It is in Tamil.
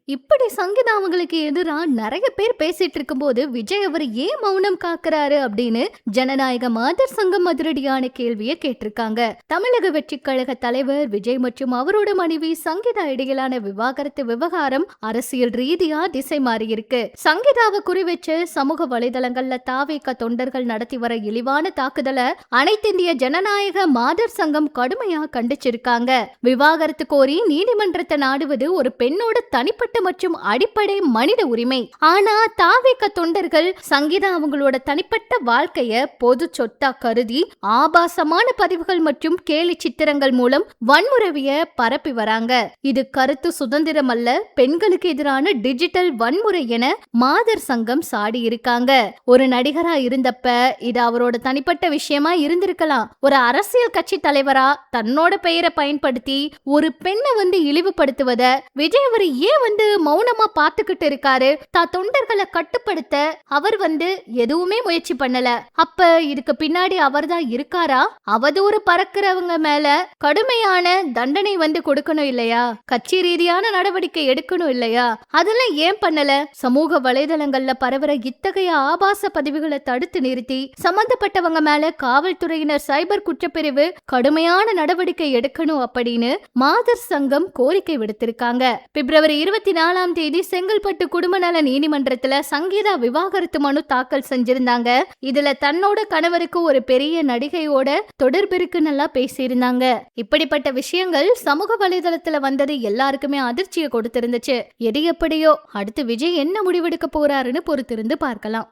இப்படி சங்கீதா அவங்களுக்கு எதிரா நெறைய பேர் பேசிட்டு இருக்கும்போது, விஜய் அவரு ஏன் மௌனம் காக்குறாரு அப்படின்னு ஜனநாயக மாதர் சங்கம் அதிரடியான கேள்விய கேட்டிருக்காங்க. தமிழக வெற்றிக் கழக தலைவர் விஜய் மற்றும் அவரோட மனைவி சங்கீதா இடையிலான விவாகரத்து விவகாரம் அரசியல் ரீதியா திசை மாறி இருக்கு. சங்கீதாவை குறிவச்சு சமூக வலைதளங்கள்ல தாவேக தொண்டர்கள் நடத்தி வர இழிவான தாக்குதல அனைத்திந்திய ஜனநாயக மாதர் சங்கம் கடுமையா கண்டிச்சிருக்காங்க. விவாகரத்து கோரி நீதிமன்றத்தை நாடுவது ஒரு பெண்ணோட தனிப்பட்ட மற்றும் அடிப்படை மனித உரிமை. ஆனா தாவேக தொண்டர்கள் சங்கீதா அவங்களோட தனிப்பட்ட வாழ்க்கைய பொது சொத்தா கருதி ஆபாசமான பதிவுகள் மற்றும் கேலி சித்திரங்கள் மூலம் வன்முறைய பரப்பி வராங்க. இது கருத்து சுதந்திரம் அல்ல, பெண்களுக்கு எதிரான டிஜிட்டல் வன்முறை என மாதர் சங்கம் சாடி இருக்காங்க. ஒரு நடிகரா இருந்தப்ப இது அவரோட தனிப்பட்ட விஷயமா இருந்திருக்கலாம். ஒரு அரசியல் கட்சி தலைவரா தன்னோட பெயரை பயன்படுத்தி ஒரு பெண்ணை இழிவுபடுத்துவத விஜய் அவர் ஏன் மௌனமா பாத்துக்கிட்டு இருக்காரு? தொண்டர்களை கட்டுப்படுத்த அவர் எதுவுமே முயற்சி பண்ணல. அப்ப இதுக்கு பின்னாடி அவர் தான் இருக்காரா? அவதூறு பறக்கிறவங்க மேல கடுமையான தண்டனை கொடுக்கணும் இல்லையா? கட்சி ரீதியான நடவடிக்கை எடுக்கணும் இல்லையா? அதெல்லாம் ஏன் பண்ணல? சமூக வலைதளங்கள்ல பரவுற இத்தகைய ஆபாச பதிவுகளை தடுத்து நிறுத்தி சம்பந்தப்பட்டவங்க மேல காவல்துறையினர் சைபர் குற்றப்பிரிவு கடுமையான நடவடிக்கை எடுக்கணும் அப்படின்னு மாதர் சங்கம் கோரிக்கை விடுத்திருக்காங்க. பிப்ரவரி 24ஆம் தேதி செங்கல்பட்டு குடும்ப நல நீதிமன்றத்துல சங்கீதா விவாகரத்து மனு தாக்கல் செஞ்சிருந்தாங்க. இதுல தன்னோட கணவருக்கு ஒரு பெரிய நடிகையோட தொடர்பு இருக்குன்னு பேசியிருந்தாங்க. இப்படிப்பட்ட விஷயங்கள் சமூக வலைதளத்துல வந்தது எல்லாருக்குமே அதிர்ச்சியை கொடுத்திருந்துச்சு. எது எப்படியோ அடுத்து விஜய் என்ன முடிவெடுக்க போறாருன்னு பொறுத்திருந்து பார்க்கலாம்.